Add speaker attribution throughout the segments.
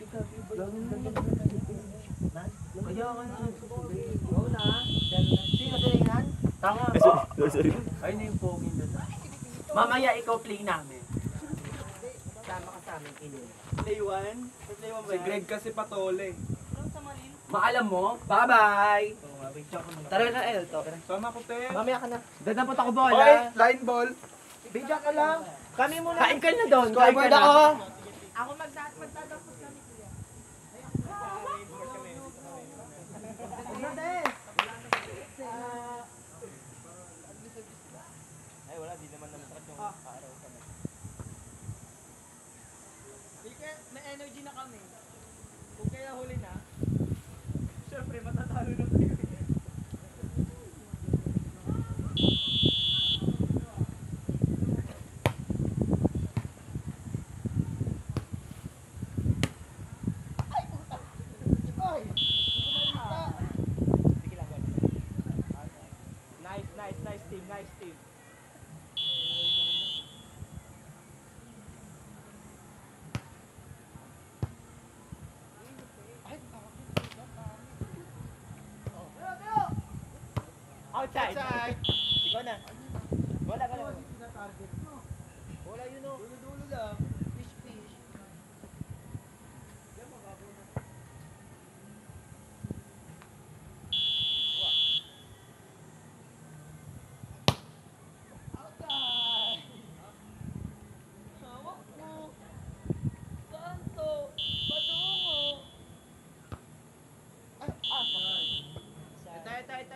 Speaker 1: Kaya ka na. Oo na. Sino galingan? Tama.
Speaker 2: Sorry.
Speaker 1: Ayun na yung poging doon. Mamaya ikaw play namin. Sama ka sa amin, Kinin.
Speaker 3: Play 1? Play 1 ba? Si Greg kasi patole.
Speaker 1: Maalam mo? Bye-bye!
Speaker 3: Tara na, Elto. Sama ko, te.
Speaker 1: Mamaya ka na. Dadapot ako bola.
Speaker 3: Okay, line ball.
Speaker 1: Bidya ka lang.
Speaker 3: Kami muna.
Speaker 1: Kain ka na doon.
Speaker 3: Scoreboard ako.
Speaker 4: Ako magdadapos kami kuya.
Speaker 3: Ay, wala. Di naman namasakit yung araw kami.
Speaker 4: May energy na kami.
Speaker 3: Kung kaya huli na, syempre matatalo na tayo. Nice team. Outside. Ikaw na. Wala. Wala yun o. Dulo lang. Fish.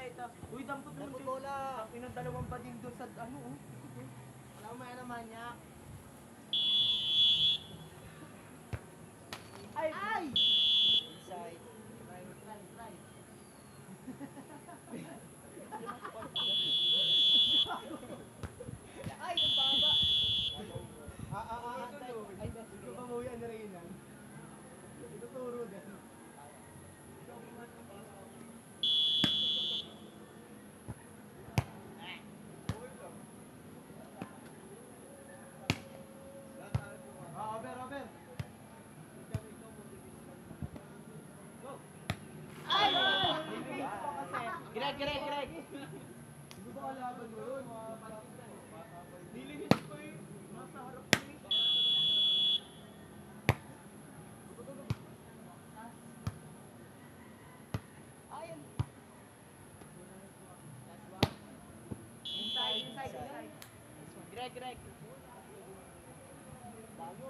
Speaker 3: Ito. Uy, dampot naman kayo. Bola. Ang dalawang bading doon sa ano, oh. Wala ko may naman niya. Ay! Inside. Try. Ay, ang baba. Ay, ito pa mo yan, Reyna. Ito turo din. Greg. Hindi ba kalaban mo yun? Nilihis ko eh. Nasa harap ko eh. Ayan. Inside. Greg. Bago.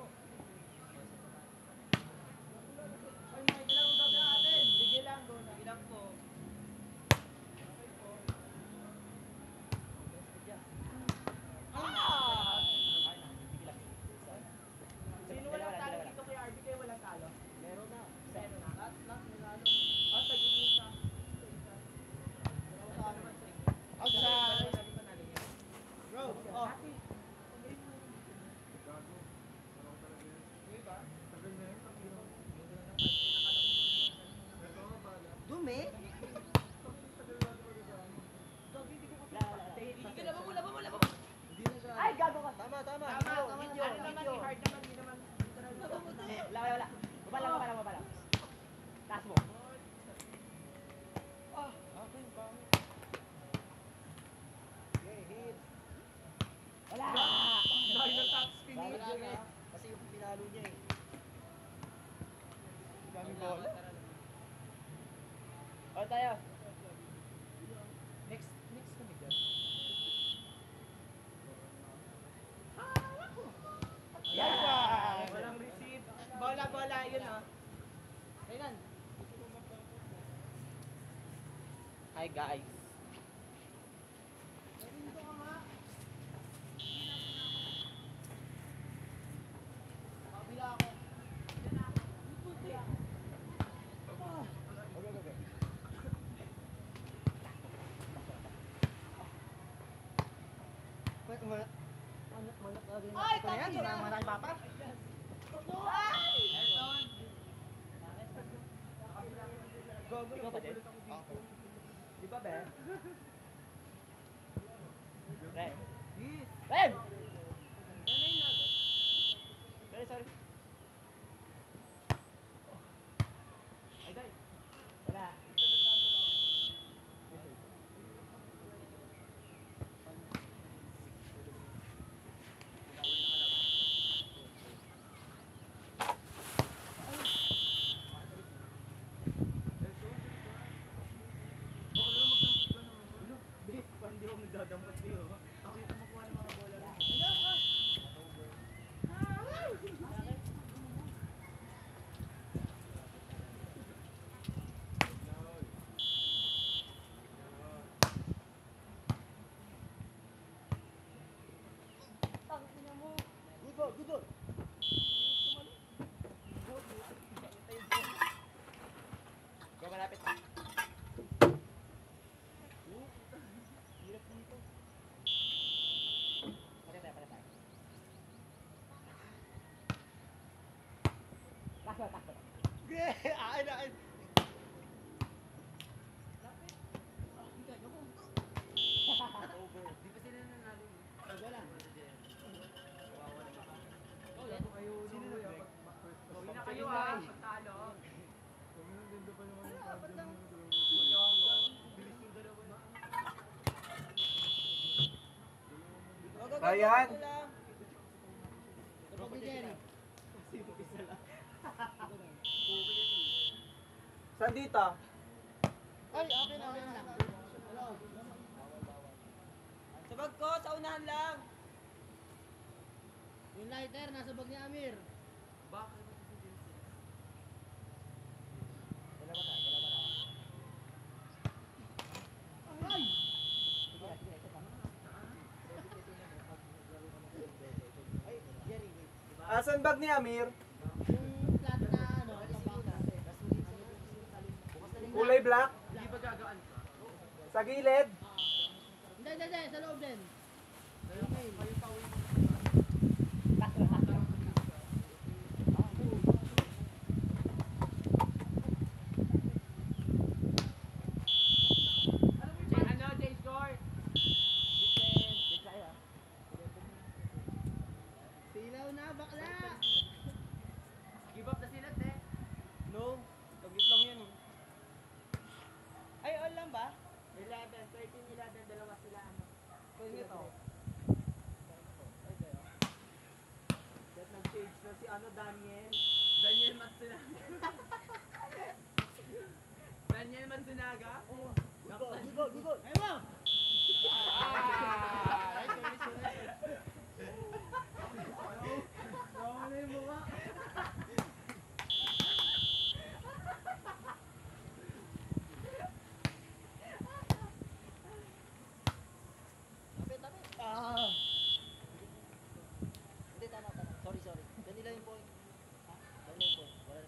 Speaker 3: Ay, may ilang gabi natin. Sige lang, doon. Ilang po. Sino walang talo dito kay RB? Kayo walang talo? Meron na. Lahat nilalo. At tag-iisa. Outside. Bro, oh. Dumi? Ay, gago ka. Tama. Ano naman, hard naman, hindi naman. Wala. Baba lang. Taas mo. Okay, bang. Okay, hit. Wala! Dahil ng top spin niya. Kasi yung pinalo niya eh. Dami bola. O, tayo. Next kami dyan. Yeah! Walang receive. Bola, yun ah. Kailan? Hi guys. Kabila ako. Ay, tayo na. Malaki papa. Ay! Ikaw ba din? Di ba, Ben? Ben! Ben! Sorry. Akin.
Speaker 4: Di pa sila nanalo.
Speaker 3: Wala.
Speaker 1: Uwi na kayo ha, pagtalo.
Speaker 2: Ayan.
Speaker 3: Tapos ni Jerry.
Speaker 2: Saan dito?
Speaker 3: Ay, okay na lang. Sa bag ko, sa unahan lang. Yung lighter, nasa bag ni Amir.
Speaker 4: Bakit?
Speaker 3: Ay!
Speaker 2: Asan bag ni Amir?
Speaker 3: Yung flat na ano, tabaka.
Speaker 2: Kulay black?
Speaker 4: Hindi ba gagaan ka?
Speaker 2: Sa gilid?
Speaker 3: Hindi, sa loob din.
Speaker 1: Change score.
Speaker 3: Silaw na, bakla!
Speaker 1: Give up na sila, te.
Speaker 3: No, taglit lang yan. Ay, all lang ba? 11, 13, 11, dalawa sila ano. Pwede nyo to. That nag-change na si ano, Daniel.
Speaker 1: Daniel Matsunaga. Daniel Matsunaga?
Speaker 3: Oh, good. Ay mo! Ay, sorry. Gawa na yung mukha. Ah. Hindi, tama. Sorry. Ganila yung point. Ha? Ganila yung point. Wala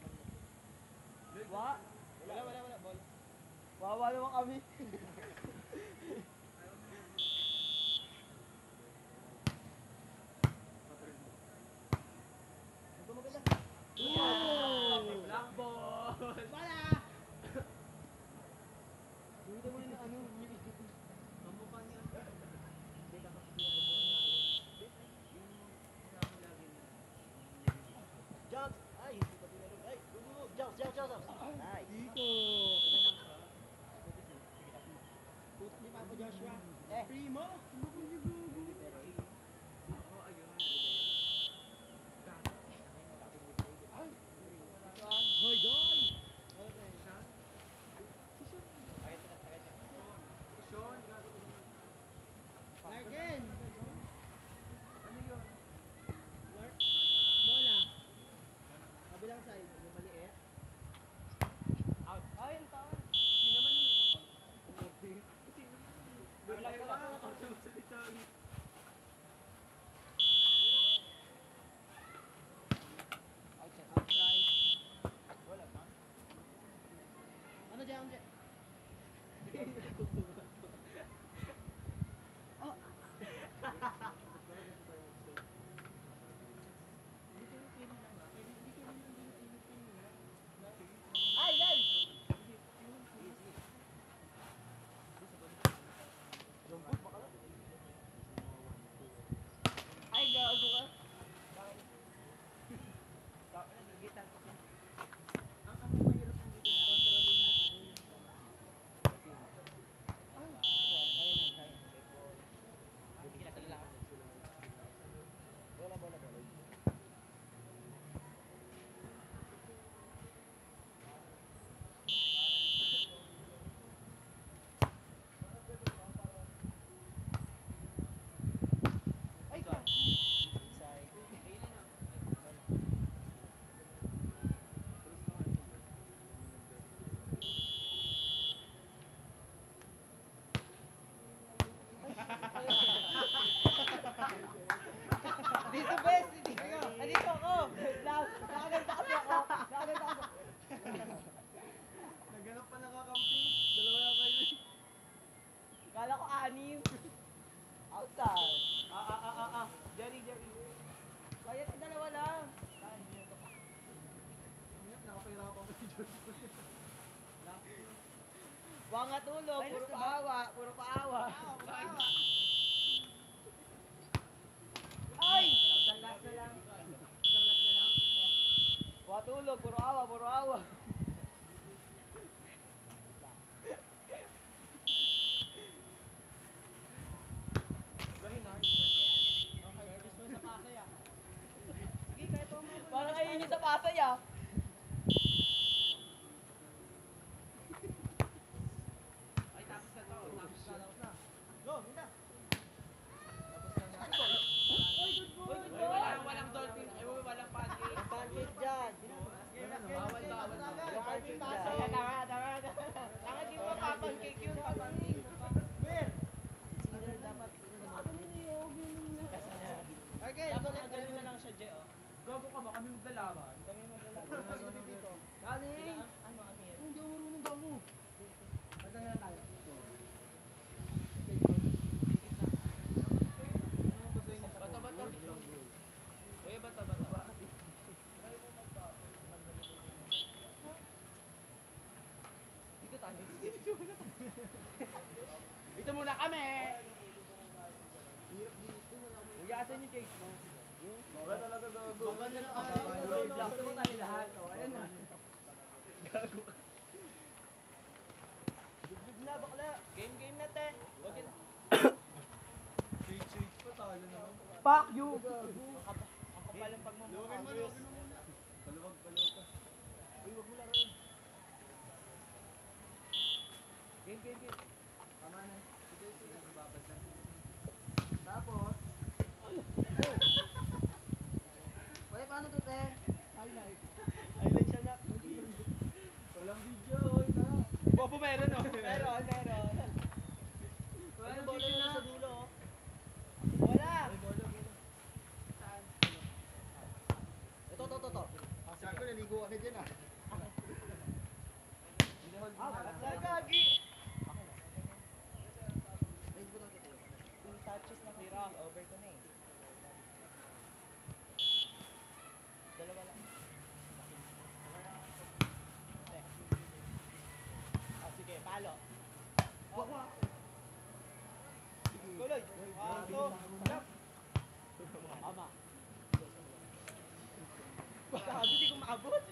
Speaker 3: naman yun. Wala. Ball. Wawa naman kami. Ito maganda.
Speaker 1: Black ball.
Speaker 3: Wala! Dito mo yung ano, yung isip.
Speaker 1: Kamukha niya.
Speaker 3: Jump! Ay, hindi pa tinalo. Ay, jump. Nice. Dito. Puto ni Papa Joshua. Primo. Hoy, goal! Larkin!
Speaker 1: Ano yun?
Speaker 3: Bola. Kabilang side. Yung maliit.
Speaker 1: Out.
Speaker 3: Ay, ang taon.
Speaker 1: Hindi naman yun. Wala ka lang.
Speaker 3: Outside. Wala ba? Ano dyan? Oh. Ay, guys! Ay, gago ka. Dito best, dito ako. Nakaganda kasi ako.
Speaker 2: Naganap pa nakakampi. Dalawa na kayo.
Speaker 3: Kala ko anim. Outside.
Speaker 1: Jerry.
Speaker 3: Kaya dalawa lang. Wa nga tulog, puro paawa, puro paawa. Ay!
Speaker 1: Isang last na lang. Isang last na lang.
Speaker 3: Wa tulog, puro awa, puro awa. Parang ayun yung sa Pasay ah.
Speaker 4: Ay, tapos na to. Tapos na.
Speaker 2: Go, minta.
Speaker 4: Walang dolphin. Ay, walang pancake.
Speaker 3: Pancake dyan.
Speaker 4: Bawal.
Speaker 3: Pancake dyan.
Speaker 1: Tama.
Speaker 4: Ang hindi mo papancake yun. Papancake.
Speaker 2: Okay,
Speaker 3: Dapat nagdali na lang siya, Jay, oh.
Speaker 4: Gago ka ba? Kami maglalaban.
Speaker 3: Galing! Ano, Amir?
Speaker 2: Hindi ako marunong gago.
Speaker 4: Bata. Uy, bata.
Speaker 3: Dito tayo.
Speaker 4: Dito muna kami.
Speaker 3: Huyasan yung cake mo.
Speaker 2: Baka talaga gago. Baka na
Speaker 1: Gusto mo tayo lahat. O, ayan na.
Speaker 3: Dugbog na, bakla. Game na, te. Huwag yun.
Speaker 2: Shake pa tayo naman.
Speaker 1: Fuck you!
Speaker 3: Ang kapal ang pagmamahal.
Speaker 2: Luwagin mo muna. Paluwag ka.
Speaker 3: Uy, wag mo laruin. Game.
Speaker 2: Tama na. Sige. Babagdan. Tapos. Wait, paano to, te?
Speaker 3: Highlight siya na.
Speaker 2: Walang video. Ito.
Speaker 4: Bobo meron, no?
Speaker 3: Meron.
Speaker 2: Walang
Speaker 3: Ano bola
Speaker 2: video
Speaker 3: yun
Speaker 2: na.
Speaker 3: sa dulo, oh? Wala! Ito.
Speaker 2: Sabi ko, naligo ka na dyan ah.
Speaker 3: Gagi! Two touches na tira. Over ko na eh. Dalawa lang. Sige, palo. Tuloy. Tama. Gago, di ko maabot.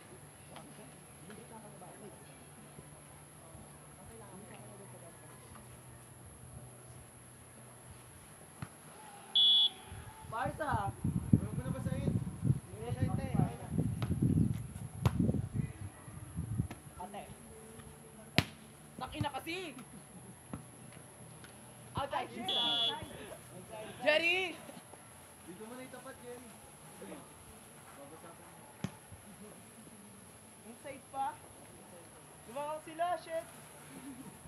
Speaker 1: Barca!
Speaker 2: Huwag mo na basahin.
Speaker 3: Ate.
Speaker 4: Takina kasi.
Speaker 3: Outside.
Speaker 4: Jerry!
Speaker 2: Dito mo na itapat yan.
Speaker 3: Inside pa. Lumakang sila, shit.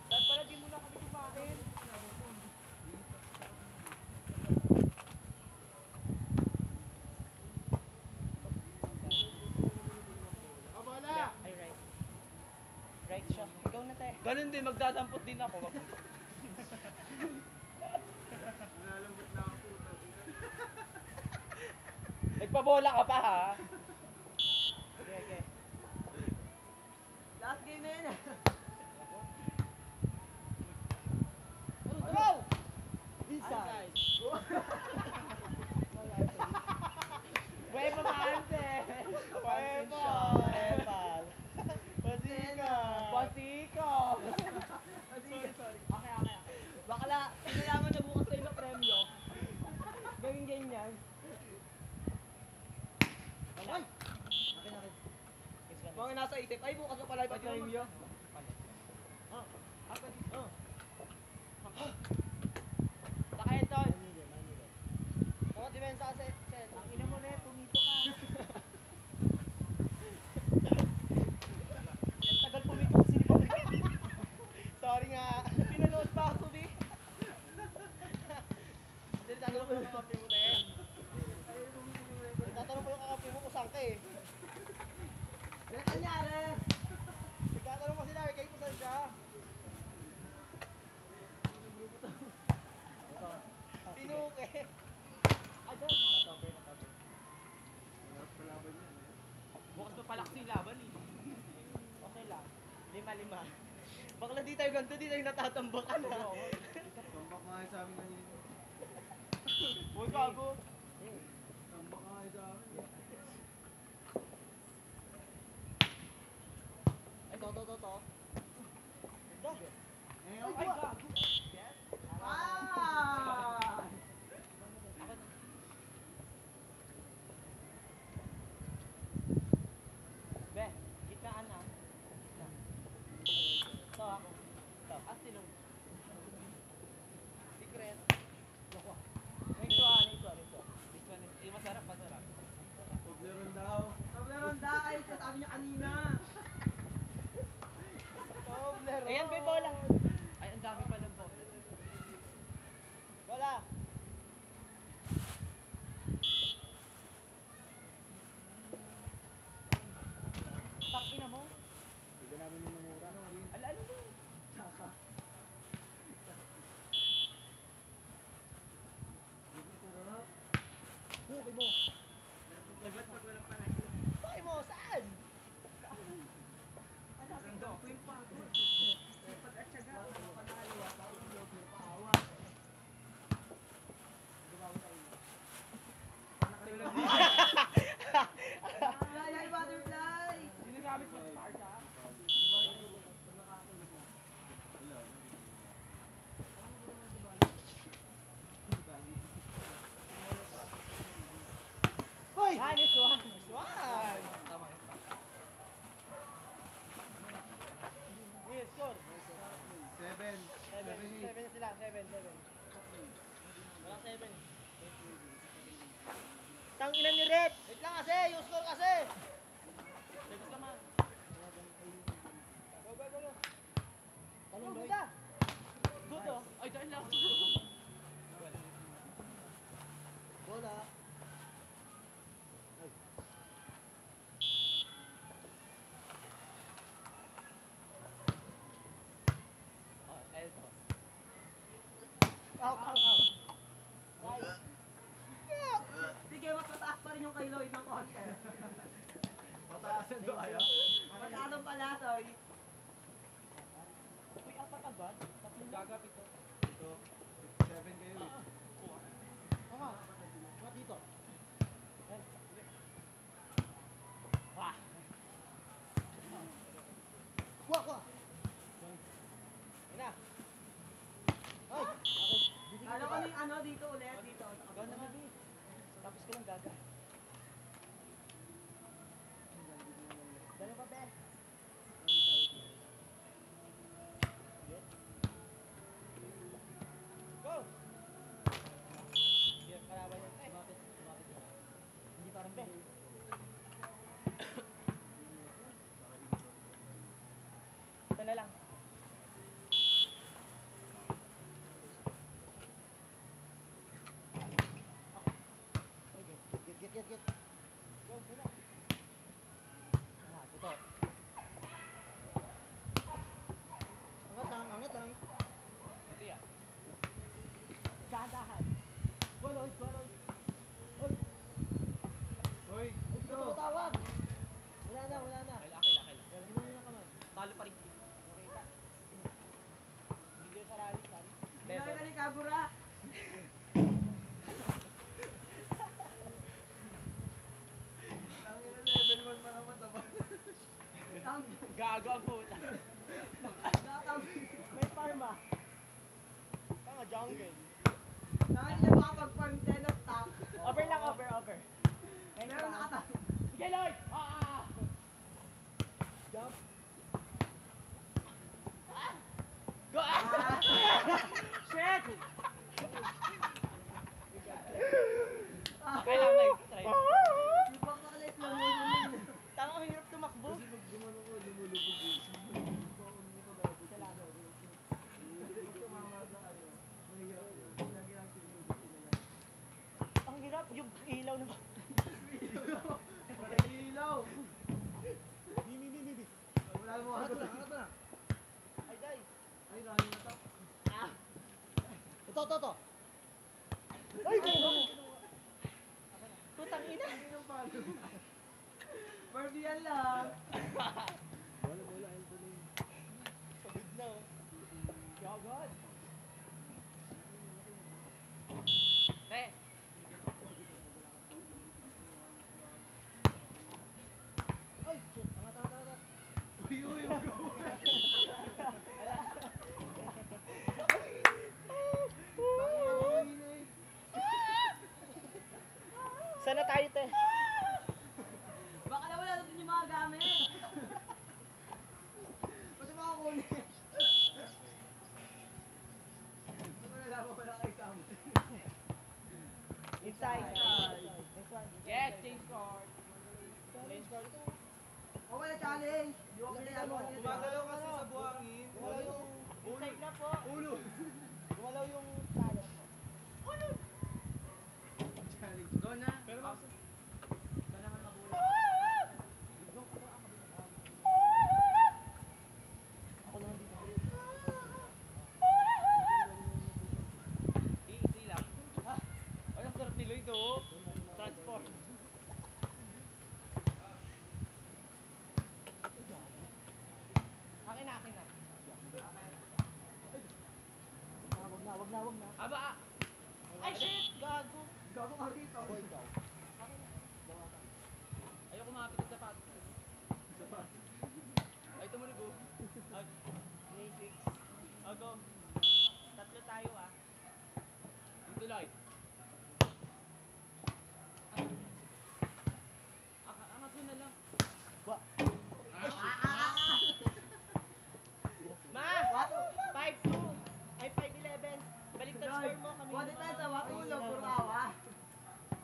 Speaker 3: Dahil pala di muna kami kumain.
Speaker 2: Abala!
Speaker 3: Ay, right. Right siya. Ikaw na, te.
Speaker 4: Ganun din, magdadampot din ako.
Speaker 2: Nalalambot na ako.
Speaker 4: Nagpabola ka pa, ha?
Speaker 3: Okay.
Speaker 1: Last game na yun ah.
Speaker 3: Go! Inside.
Speaker 4: Huwag mamante!
Speaker 3: Huevo! Hueval. Pasika!
Speaker 4: Pasiko!
Speaker 3: Okay. Bakla, sinalaman na bukas tayo ng premyo. Gawin ganyan. Ay! Mga nasa isip, ay bukas na pala yung premyo. Sakay ito. Mga demensa kasi, Sen. Ang ina mo na, tumito ka. Ang tagal pumito kasi ni Papa. Sorry nga. Pinanood pa ako, Bi. Hindi, tatanong ko yung kakampi mo, te. Tatanong ko yung kakampi mo kung saan ka eh. Ano nangyari? Nagtatanong kasi namin kayo kung saan siya. Pinuke. Agad.
Speaker 4: Bukas pa palaksi laban, eh.
Speaker 3: Okay lang. 5-5. Bakla di tayo ganito, di tayo natatambakan ha.
Speaker 2: Tambak nga kayo sa amin kanina.
Speaker 4: Huwag gago.
Speaker 2: Tambak nga kayo sa amin.
Speaker 3: Ay, to. Ganda.
Speaker 2: Eh,
Speaker 4: Ay,
Speaker 2: okay.
Speaker 4: gago.
Speaker 2: Ah!
Speaker 3: Be, gitnaan na. Ito ah. Ito.
Speaker 4: Ah, silong.
Speaker 3: Secret. Next one.
Speaker 4: This one is, masarap.
Speaker 2: Toblerone daw.
Speaker 1: Toblerone dahil sa sabi niya kanina.
Speaker 3: Ayan, be, bola.
Speaker 4: Ay, ang dami pa lang po.
Speaker 3: Bola. Tangina mo.
Speaker 2: Hindi namin minumura.
Speaker 4: Ala, ano ba?
Speaker 3: Buki mo.
Speaker 1: Lagot pag walang panahon.
Speaker 3: Buki mo, saan?
Speaker 1: Tuwing pagod. Sipag at syaga. Panalo. Paawa. Ay, butterfly!
Speaker 4: Sinagamit mo sa Sparta?
Speaker 3: Hoy! Nice one. Yes, score.
Speaker 2: 7.
Speaker 3: 7 sila. 7. Walang 7. Tangina ni Red. Wait lang kasi. Yung score kasi.
Speaker 4: Sagot naman.
Speaker 3: Go. Tanong ka.
Speaker 4: Good oh. Ay, dahil lang.
Speaker 3: Bola.
Speaker 4: Oh, eto.
Speaker 3: Out. Right.
Speaker 1: Sige, mas mataas pa rin yung kay Lloyd ng konti.
Speaker 2: Pataasan to kaya?
Speaker 1: Magkano pala, sorry.
Speaker 4: Uy, apat agad? Tatlong gagapit to.
Speaker 2: Ito. 7 kayo eh.
Speaker 3: Tama. Tama dito.
Speaker 4: Wah!
Speaker 3: Kuha. Ina. Ay.
Speaker 1: Kala ko yung ano dito ulit, dito.
Speaker 3: Gawin naman, B. Tapos ko lang gaga. Dalawa pa, be. Go! Sige, kalaban yan. Lumapit. Hindi parang be. Ito na lang. Get. Go, na. Ito. Angat lang.
Speaker 4: Ito yan.
Speaker 3: Dahan-dahan. Goloy. Oy,
Speaker 2: Hoy!
Speaker 3: ito tawag. Wala na.
Speaker 4: Kailan.
Speaker 3: Hindi mo na kamay.
Speaker 4: Talo pa rin.
Speaker 3: Okay na. Hindi sa rally, sorry.
Speaker 1: Dito ka ni Kagura.
Speaker 2: Ang ina level 1 pa naman tapos.
Speaker 4: Gago ang puta.
Speaker 3: May farm ah. Tanga jungle.
Speaker 1: Saan niya makapag-farm 10 of stock?
Speaker 3: Over lang, over.
Speaker 1: Meron nakatang.
Speaker 4: Sige, Lloyd!
Speaker 3: Jump.
Speaker 4: Go!
Speaker 3: Shit!
Speaker 4: Kailan na try.
Speaker 1: Di ba kalit lang mo yun?
Speaker 3: Tanga, ang hirap tumakbo.
Speaker 2: Kasi pag gumano ko, lumulubog eh.
Speaker 3: Ang hirap, yung ilaw na ba?
Speaker 2: Ilaw! Bibi. Wala mo agad.
Speaker 3: Ay, day.
Speaker 2: Ay, rani na to.
Speaker 3: Ito. Ay, putang ina.
Speaker 1: Barbie yan lang.
Speaker 3: Pagod na, oh.
Speaker 2: Gumagalaw kasi sa buhangin.
Speaker 3: Gumalaw yung...
Speaker 4: Inside na po.
Speaker 2: Ulo.
Speaker 3: Gumalaw yung talent mo.
Speaker 1: Go na.
Speaker 2: Pero
Speaker 1: Oh.
Speaker 2: mas...
Speaker 1: Kailangan mabuhay.
Speaker 3: Ako naman dito.
Speaker 4: Easy lang. Ay, ang sarap ni Lloyd, oh. Transport. Akin na, akin na.
Speaker 3: Wag na.
Speaker 4: Aba, ah. Ay, shit! Gago.
Speaker 3: Gago ka rito. Ako ikaw.
Speaker 4: Ayoko makapit sa sapatos. Ay, tumunog, oh. Basics. Go. Tatlo tayo, ah. Dito, Lloyd. Angat mo na lang.
Speaker 3: Ba?
Speaker 4: Ma! 5-2. Ay, 5-11. Baliktad score mo kami.
Speaker 3: Wala tayo sa wakulo, puro awa.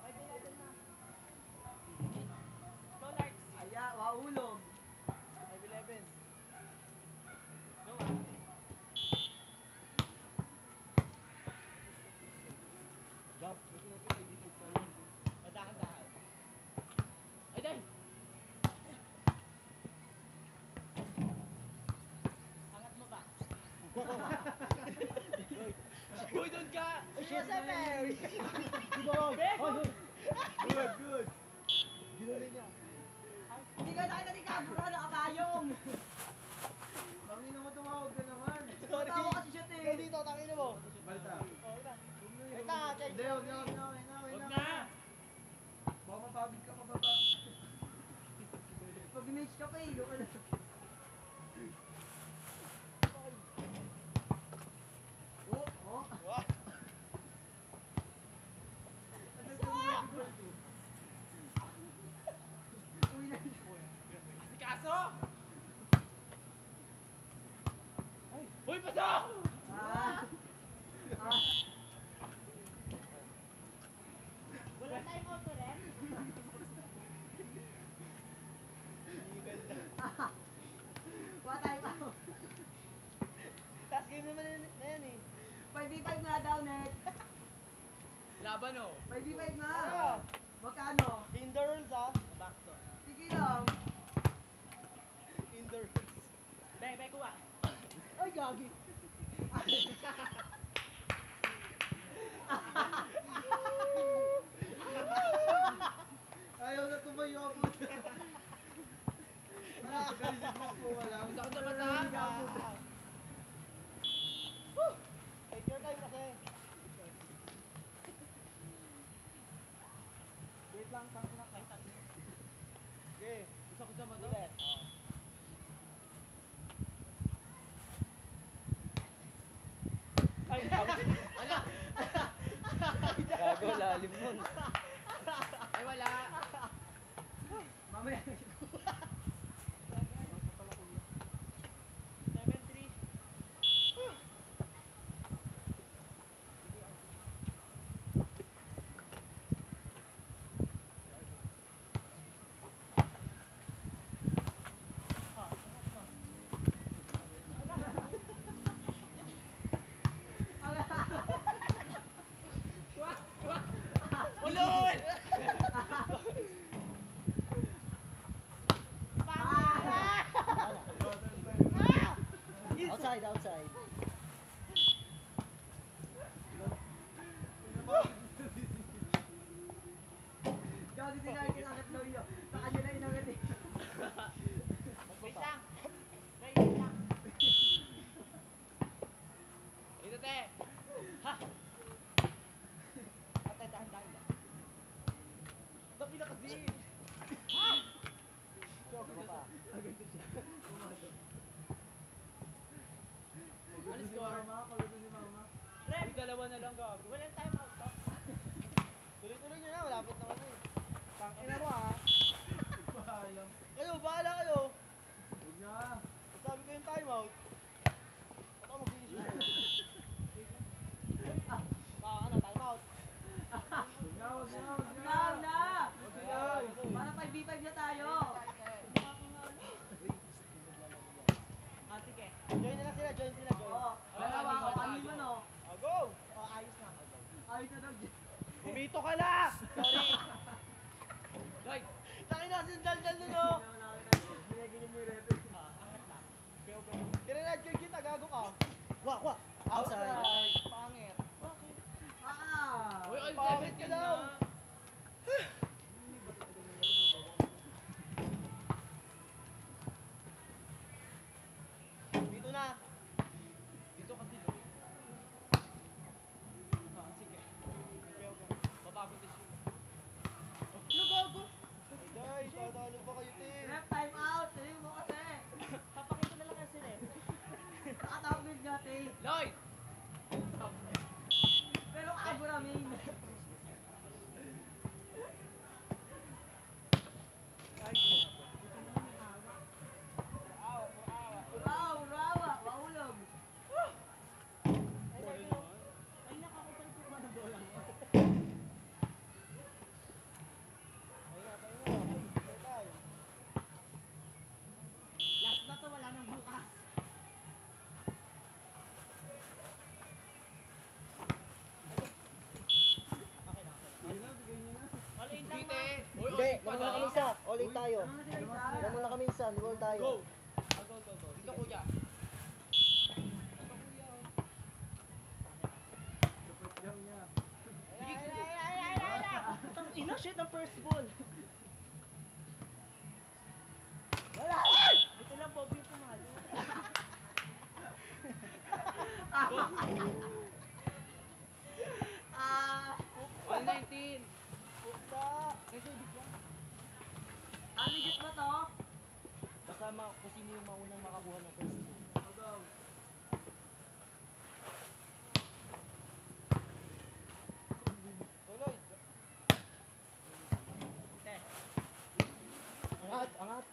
Speaker 4: 5-11 na. Go, Larks.
Speaker 3: Aya, waulog.
Speaker 4: 5-11. Go, ah.
Speaker 3: Jump.
Speaker 4: Madahan-dahan. Ay, day! Angat mo ba? Uy, doon ka!
Speaker 3: Mary!
Speaker 4: Beko!
Speaker 2: Good.
Speaker 3: Ginuli niya. Hindi ka nakita ni Kabura, nakabayong.
Speaker 2: Tangin naman tumawag ka naman.
Speaker 3: Tatawa kasi siya, te. Dito, tangin mo.
Speaker 2: Balita.
Speaker 3: Wait na, check.
Speaker 2: Hindi, huwag na.
Speaker 4: Huwag na!
Speaker 2: Baka mapabig ka pababa.
Speaker 3: Pag image ka pa, ilo ka na. Oh. Uy na.
Speaker 4: Kaso! Uy, pasok!
Speaker 3: Ah.
Speaker 4: Wala tayong auto rin?
Speaker 3: Watay pa.
Speaker 4: Tapos game naman na yan eh.
Speaker 3: 5v5 na daw, net.
Speaker 4: Laban oh.
Speaker 3: 5v5 na. Magkano?
Speaker 4: Tinder rules ah. Back to.
Speaker 3: Sige lang.
Speaker 4: Tinder rules. Be, kuha.
Speaker 3: Ay, gagi.
Speaker 2: Ayaw na tumayo ako. Galit mo po wala.
Speaker 4: Gusto ko sa mata.
Speaker 3: Take your time kasi. Wait lang, tangin na kahit tayo.
Speaker 4: Okay. Gusto ko sa mata.
Speaker 3: Ulit.
Speaker 4: Ay, wala.
Speaker 3: Gago, lalim nun.
Speaker 4: Ay, wala.
Speaker 3: Mamaya.
Speaker 4: 7-3. Ulol!
Speaker 3: Outside. Gagi din natin ang daw yun. Sa kanya na inangat eh.
Speaker 4: Wait lang. Wait lang. Dito, te. Ha?
Speaker 3: Atay, dahan-dahan lang.
Speaker 4: Dami na kasi.
Speaker 3: Joke mo pa.
Speaker 4: Ano score?
Speaker 3: Mama, kaluto ni mama.
Speaker 4: Rem, dalawa na lang gago. Walang time out to.
Speaker 3: Tuloy-tuloy nyo na, malapit na kami. Tangina mo ah.
Speaker 2: Bahala.
Speaker 3: Bahala kayo.
Speaker 2: Huwag na.
Speaker 3: Sabi ko yung time out. Baka mag-finish yun. Time out.
Speaker 2: Huwag na.
Speaker 3: Now na!
Speaker 2: Huwag na.
Speaker 3: Para 5v5 na tayo. Join na lang sila, join.
Speaker 1: Dalawa ako, kanina no.
Speaker 3: Go!
Speaker 1: Ayos na. Ayos na daw.
Speaker 3: Bumito ka na! Sorry.
Speaker 4: Lloyd!
Speaker 3: Takin na, sindal-dal nun oh! Tinanad ko kita, gago ka. Wah! Outside. Pangit.
Speaker 1: Ah!
Speaker 4: Uy, all
Speaker 3: Pangit ka daw. Dito na.
Speaker 4: Dito ka din. Sige. Babagod is yun.
Speaker 1: Ano gago?
Speaker 3: Guys, tatalo pa kayo, te.
Speaker 1: Ref, time out. Sabi mo kasi.
Speaker 3: Papakita na lang kasi eh.
Speaker 1: Nakatawag natin.
Speaker 4: Lloyd!
Speaker 1: Pero abo namin. Urawa, maulog. Ay, nakakapal ko ba ng bola mo? Last na to, wala nang bukas.
Speaker 4: Dite! Uy,
Speaker 3: Hindi,
Speaker 4: pa
Speaker 3: naman na kami isa. All in tayo.
Speaker 1: Ano sila isa?
Speaker 3: Naman na kami isa, roll tayo.
Speaker 4: Go! Dito kuya.
Speaker 3: Ina, shit ang first ball.
Speaker 1: Ito lang, Bob, yung pumalo. Ah,
Speaker 4: All 19!
Speaker 1: ano git mo to?
Speaker 3: Kasama kung sino yung maunang makakuha ng first ball. Tuloy. Angat.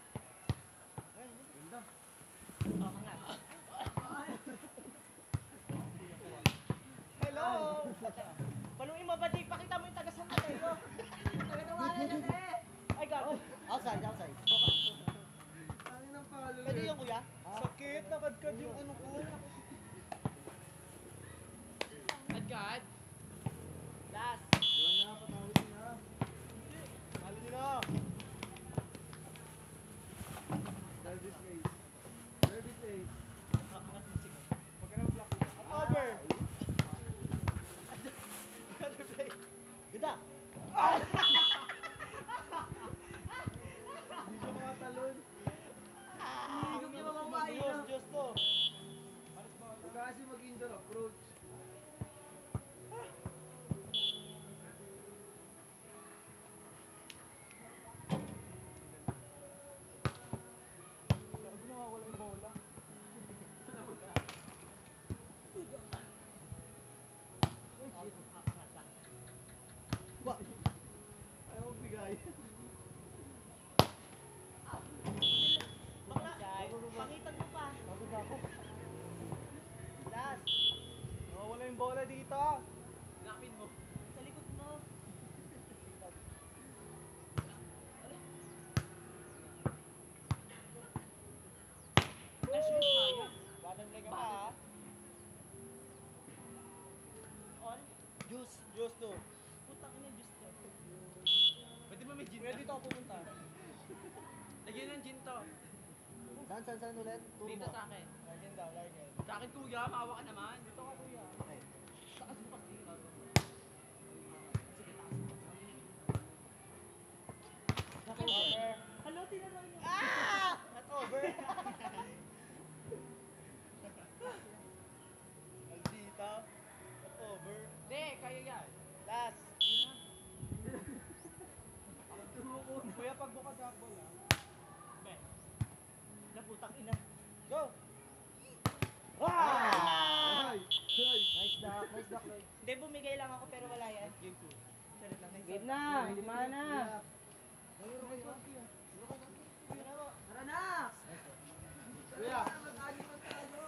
Speaker 3: Hello! Paluin mo ba di? Pakita mo yung taga-San Mateo.
Speaker 1: Nagawala na eh.
Speaker 3: Ay, gago. Outside.
Speaker 2: Ang nang palo.
Speaker 3: Pwede yung kuya?
Speaker 2: Sakit, nakadkad yung ano ko.
Speaker 4: Agad!
Speaker 3: Last.
Speaker 2: Wala na, patawid na.
Speaker 3: Talo nila.
Speaker 2: Service ace. Service ace. Huwag ka nang block.
Speaker 3: Over. Ganda.
Speaker 2: Hindi siya makatalon.
Speaker 1: Higop niya mamamain.
Speaker 3: Diyos to.
Speaker 2: Huwag ka kasi mag-indoor approach. Ayaw bigay.
Speaker 3: Pakitan mo pa. Last.
Speaker 2: Nawawala yung bola dito.
Speaker 4: Lapin mo.
Speaker 3: Sa likod mo.
Speaker 4: Nashoot kaya.
Speaker 3: Batang leg pa ha. On. Juice to. Putang ina juice to.
Speaker 4: Pwede ba may gin
Speaker 3: Pwede dito ako pumunta.
Speaker 4: Lagyan ng gin to.
Speaker 3: Saan ulit? Turo
Speaker 4: Dito
Speaker 3: mo.
Speaker 4: sa akin.
Speaker 3: Lagyan daw, lagyan.
Speaker 4: Sa akin kuya, maawa ka naman.
Speaker 3: Dito ka kuya. Okay.
Speaker 4: Taas mo kasi.
Speaker 3: Not over.
Speaker 1: Hello, tinanong niyo.
Speaker 3: Not over. Aldita. Not over.
Speaker 4: Hindi, kaya yan.
Speaker 3: Last.
Speaker 2: Kuya, pagbukas ako lang.
Speaker 3: Naputang ina. Go!
Speaker 2: Ay! Ay!
Speaker 3: Nice duck, Lloyd. Hindi, bumigay lang ako pero wala yan. Game 2. Game na, lima na.
Speaker 1: Tara na!
Speaker 2: Kuya!
Speaker 1: Mag-anim ang tayo.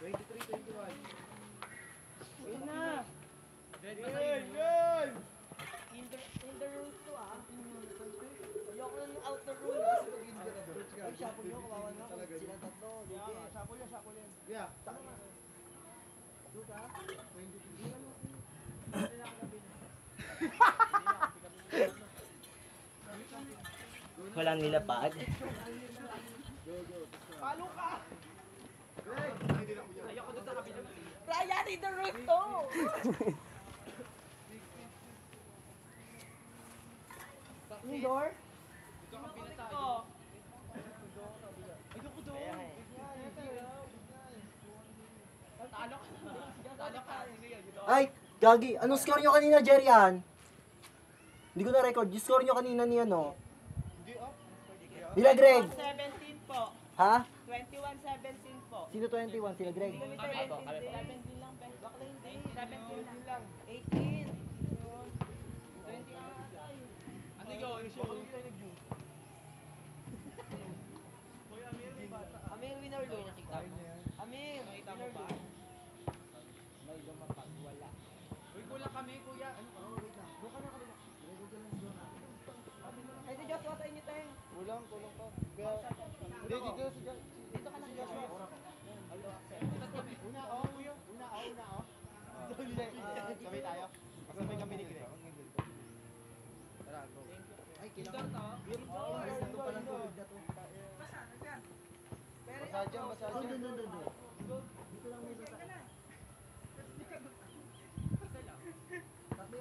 Speaker 2: 23-21.
Speaker 3: Game na.
Speaker 4: Dead ba sa'yo?
Speaker 2: Game!
Speaker 3: In the rules to ah. Ayoko na yung outer rule ah. Ay, siya po nyo, kawawa na ako. Sila tatlo.
Speaker 2: Yeah.
Speaker 3: Walang nilapag.
Speaker 1: Ryan, in the room to! Indoor?
Speaker 3: Ay, Gagi, anong score nyo kanina, Jerian? Hindi ko na-record. Yung score nyo kanina ni ano? Nila Greg.
Speaker 1: 17 po.
Speaker 3: Ha?
Speaker 1: 21-17 po.
Speaker 3: Sino 21? Sila Greg.
Speaker 1: 17 lang, Ben. Bakla hindi. 17 lang. 18.
Speaker 4: Ano yun?
Speaker 1: Amir, winner lo. Amir,
Speaker 4: Nakita mo ba? Uy, kulang kami, kuya.
Speaker 1: Ay, si Joshua sa inyo, Teng.
Speaker 2: Kulang pa. Kaya, hindi, dito si
Speaker 1: Dito ka lang, Joshua.
Speaker 2: Una ako. Sabay tayo. Kasabay kami ni Greg. Tara, go. Ay, kailangan. Ito pa lang tubig na to. Basa dyan. Doon. Dito lang may basa.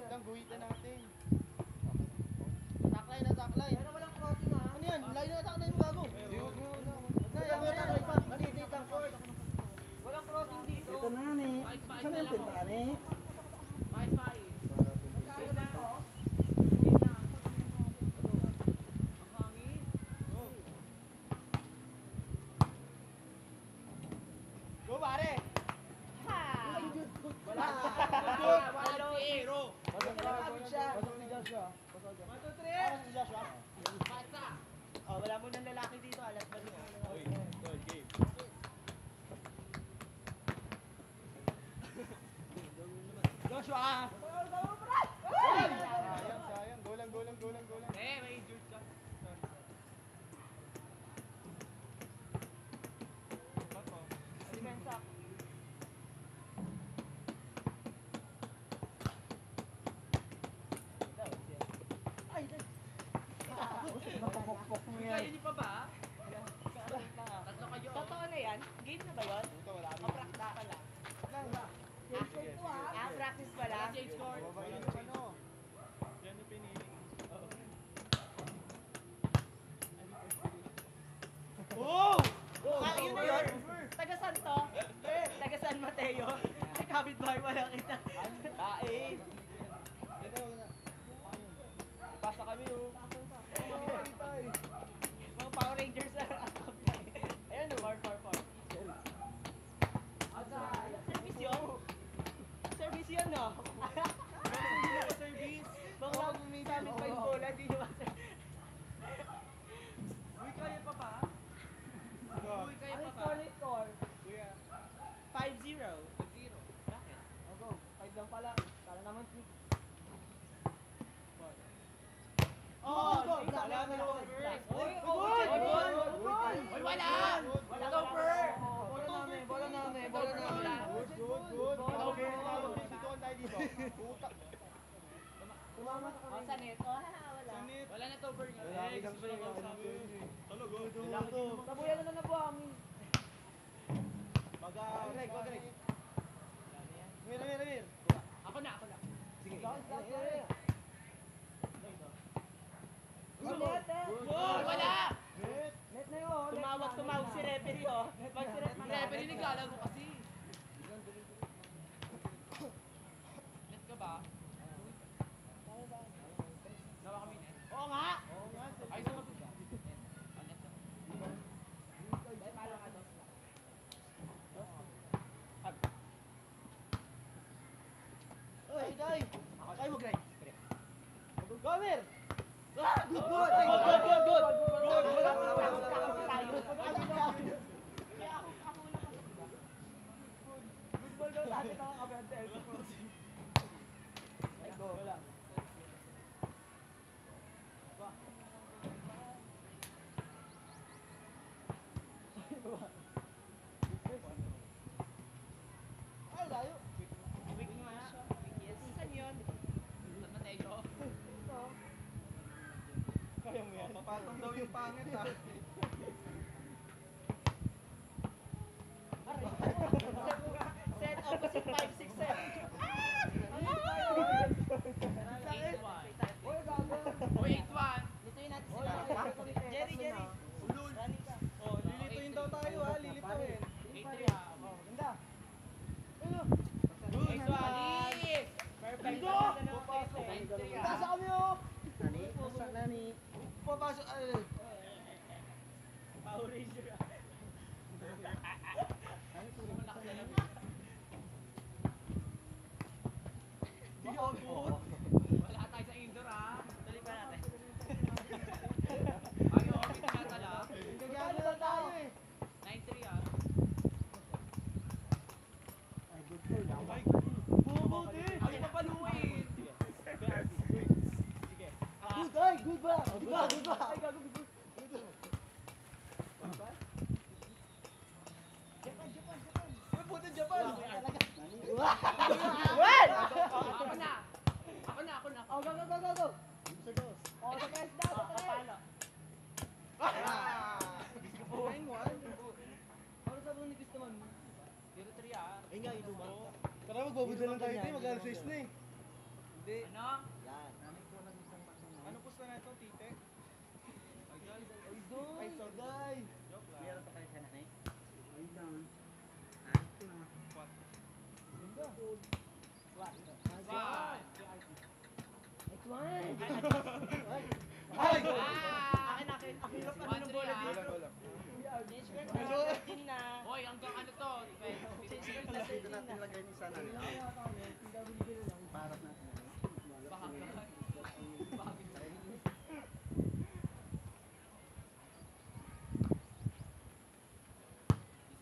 Speaker 2: Lang, guhitan natin. Taklay.
Speaker 1: Pero walang crossing, ha?
Speaker 2: Ano yan? Layo na taklay mo gago. Taklay pa. Maliit ang court.
Speaker 1: Walang crossing dito.
Speaker 3: Ito na ni. Saan yung pinta ni?
Speaker 2: Go, pare.
Speaker 1: Walo, zero.
Speaker 2: Pasok si Joshua. Si Joshua.
Speaker 1: Oh, wala mo ng lalaki dito. Alas ba dito? Joshua!
Speaker 2: Sayang. Golang.
Speaker 4: May injured ka.
Speaker 1: Depensa.
Speaker 4: Kayo niyo pa ba? Tatlo kayo.
Speaker 1: Totoo na yan? Game na ba yun?
Speaker 2: Ito, wala kami.
Speaker 1: Paprakta pala. Practice pala.
Speaker 4: Change score.
Speaker 2: Babayin yung ano.
Speaker 1: Oh! Yun na yun? Taga San to? Taga San Mateo? Ay, kapitbahay pala kita. Kain.
Speaker 2: Pasa kami, oh.
Speaker 1: Mga Power Rangers na. Ayan o. Far. Service yun? Service yun, no? Baka sabi pa yung bola, di nyo
Speaker 4: Uy, kaya pa ba? Uy, kaya
Speaker 1: Ano
Speaker 4: pa ba?
Speaker 1: score?
Speaker 2: Kuya.
Speaker 1: 5-0.
Speaker 4: Zero. Bakit?
Speaker 1: Go. 5 lang pala. Kala naman 6. Oh,
Speaker 2: Wala na yun.
Speaker 1: Uy, goal!
Speaker 4: Uy, wala!
Speaker 1: Wala daw per! Bola namin.
Speaker 2: Good. Okay, dito tayo dito. Putak.
Speaker 1: Tumama ka kami. Sanit. Oh, wala.
Speaker 4: Wala na to, Berg.
Speaker 2: Lalaki lang sa'yo.
Speaker 1: Tabuyan naman na po kami.
Speaker 2: Greg. Ramir.
Speaker 4: Ako na.
Speaker 2: Sige.
Speaker 4: Goal! Wala!
Speaker 1: Net na yun. Tumawag si referee, oh. Pag si
Speaker 4: Referee naglalaro kasi. Net ka ba? Nawa kami net.
Speaker 1: Oo nga.
Speaker 4: Ay, sumagot ka. Net ka.
Speaker 2: Oy, Day. Ay, wag, Greg.
Speaker 1: Gomer!
Speaker 2: Good.
Speaker 1: Football daw dati nakakabante. Ay, go.
Speaker 2: yung pangit ha.
Speaker 1: Set opposite 5, 6, 7. Lituin natin sila. Jerry, Jerry. Running ka.
Speaker 2: Oh, lilituin daw tayo ha, lilituin.
Speaker 1: Ganda.
Speaker 2: Good one.
Speaker 1: Perfect.
Speaker 2: Taas kami oh. Nani? Papasok.
Speaker 1: Power Ranger.
Speaker 4: Wala tayo sa indoor ah.
Speaker 1: Tuloy pa natin.
Speaker 4: Ayaw, okay na tala.
Speaker 2: Gagano na tayo eh.
Speaker 4: 9-3 ah.
Speaker 2: Bubuti.
Speaker 4: Ay, papaluin.
Speaker 2: Good ay, good ba? Good ba? Good ba? Ay, gago, good. Uy, puti Japan.
Speaker 1: Well!
Speaker 4: Ako na.
Speaker 2: Oh, go, go, go, go, go.
Speaker 1: Oh, sa press daw, sa press.
Speaker 2: Ano sabi ni Chris naman?
Speaker 4: 0-3 ah.
Speaker 3: Ay nga, iluma.
Speaker 2: Tara, magbabudol lang tayo ito. Mag-alas 6 na eh. Hindi.
Speaker 4: Ano?
Speaker 3: Yan.
Speaker 2: Anong pusta na ito, tite?
Speaker 4: Idol.
Speaker 2: Ay, so guys.
Speaker 1: Meron pa kayo sa nanay?
Speaker 2: Ay!
Speaker 1: Akin. Ang hirap naman ng bola dito.
Speaker 2: Wala.
Speaker 1: Change guard na. 13 na.
Speaker 4: Hoy, hanggang ano to?
Speaker 1: Change guard na 13 na.
Speaker 3: Lagay ni sana. Para na.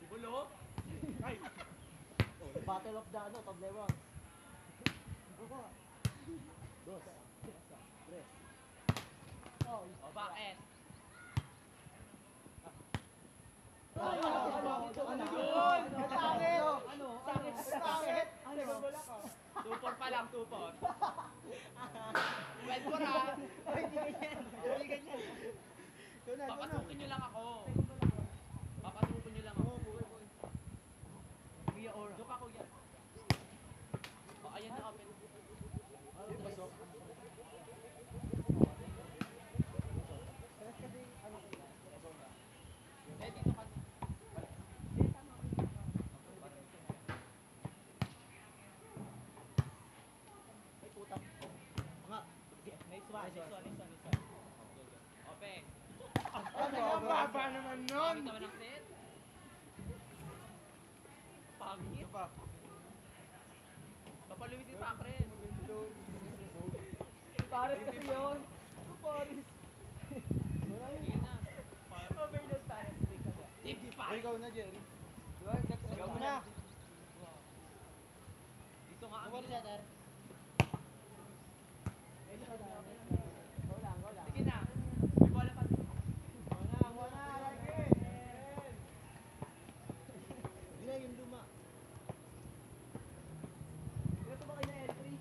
Speaker 4: Sibulo?
Speaker 3: Battle of the ano, Toblerone.
Speaker 4: O bakit?
Speaker 2: Ano yun? Pangit! Ano? Pangit! Ano?
Speaker 4: 2-4 pa lang, 2-4. 12-4 ah.
Speaker 1: Hindi ganyan.
Speaker 4: Papasukin nyo lang ako. Papasukin nyo lang ako.
Speaker 1: Kuya Ora.
Speaker 4: Doon ka kuya. O, ayan na open. Eh, dito ka.
Speaker 3: Ay, puta. Mga.
Speaker 1: Nice one.
Speaker 4: Open.
Speaker 2: Ano? Ang baba naman nun!
Speaker 4: Pangit naman ang set. Pangit.
Speaker 2: Ito pa.
Speaker 4: Papaluin din pa ang rin.
Speaker 1: Pares kasi yun. Pares.
Speaker 4: Sige na.
Speaker 1: Overload pares.
Speaker 4: Hindi pa.
Speaker 2: Ay, ikaw na, Jerry.
Speaker 1: Ikaw mo na.
Speaker 4: Dito nga ang
Speaker 1: Over center.
Speaker 4: Sige na. May bola pa.
Speaker 3: Hindi na yung luma.
Speaker 1: Ito ba kayo na entry?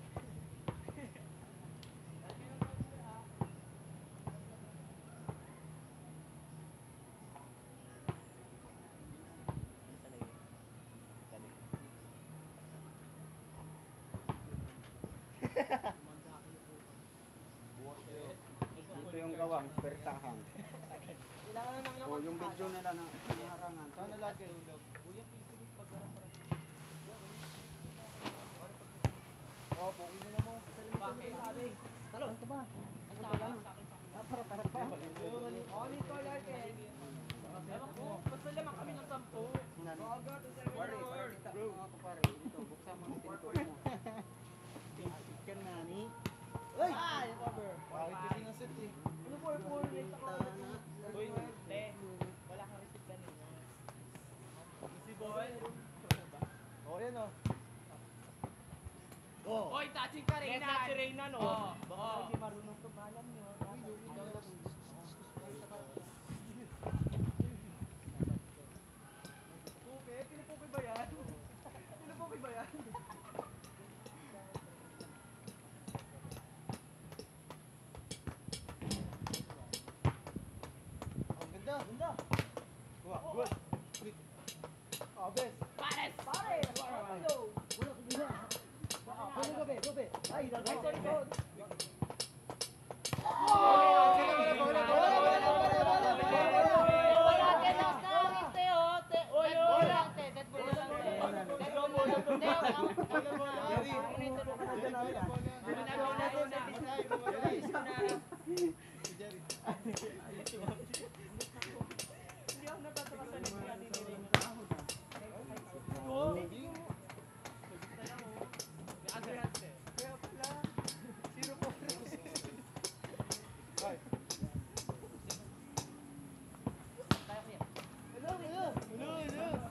Speaker 3: Ito yung gawang, pertahan.
Speaker 1: Kailangan na naman
Speaker 3: O, yung video nila na harangan.
Speaker 2: Sana lagi. Oh, pokey mo na mo.
Speaker 4: Bakit?
Speaker 1: Talo. Ito ba?
Speaker 4: Ang tama sa akin.
Speaker 1: Only call Arken.
Speaker 4: Ewan ko. Basta lamang kami ng 10.
Speaker 3: Pare, kita mga kapare. Dito, buksan mo ang pinto mo. Chicken nani.
Speaker 2: Ay!
Speaker 1: Ay, cover.
Speaker 2: Pangit kasi ng set eh.
Speaker 1: Ano po yung rate ako?
Speaker 4: Uy, te.
Speaker 1: Wala kang receipt kanina.
Speaker 4: Si boy.
Speaker 2: Oh, yan oh.
Speaker 3: Oh.
Speaker 4: Hoy, touching ka rin
Speaker 1: Net na si Reyna, no?
Speaker 4: Oo.
Speaker 1: Baka
Speaker 4: Oo.
Speaker 1: hindi marunong tumalam nyo.
Speaker 2: Okay, pinupukoy ba yan? Pinupukoy ba yan? Oh, bes.
Speaker 1: Pares! Go!
Speaker 2: Gobe. Ay,
Speaker 1: Ay, sorry po.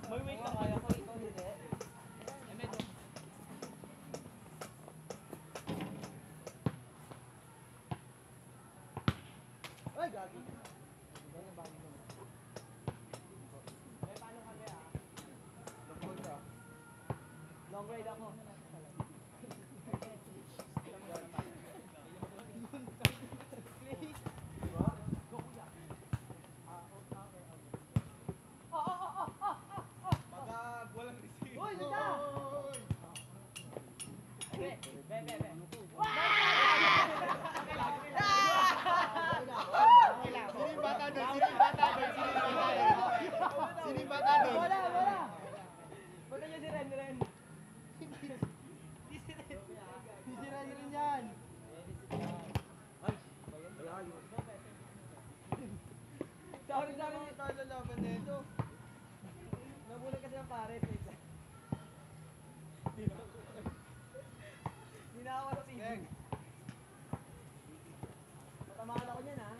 Speaker 1: May wait ka kaya ko ito hindi.
Speaker 2: Ay, gagi.
Speaker 1: Long ride ako.
Speaker 4: Pag walang receive.
Speaker 1: Uy, nita! Be.
Speaker 2: Sino yung bata doon? Sino yung bata doon?
Speaker 1: Wala. Punta niyo si Ren.
Speaker 2: Hindi sira rin yan.
Speaker 1: Sorry.
Speaker 2: Tayo lalaban na ito.
Speaker 1: Nabulag kasi ng pare. Please. Hindi na ako nasingin. Matamaan ako niyan, ha?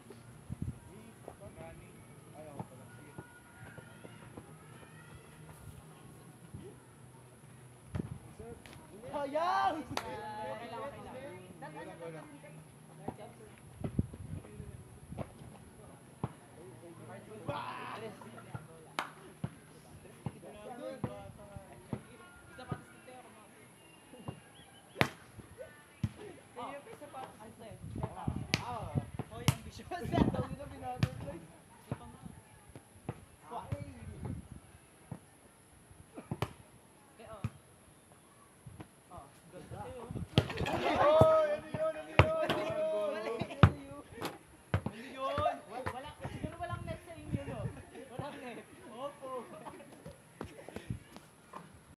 Speaker 2: Sayang!
Speaker 1: Okay lang.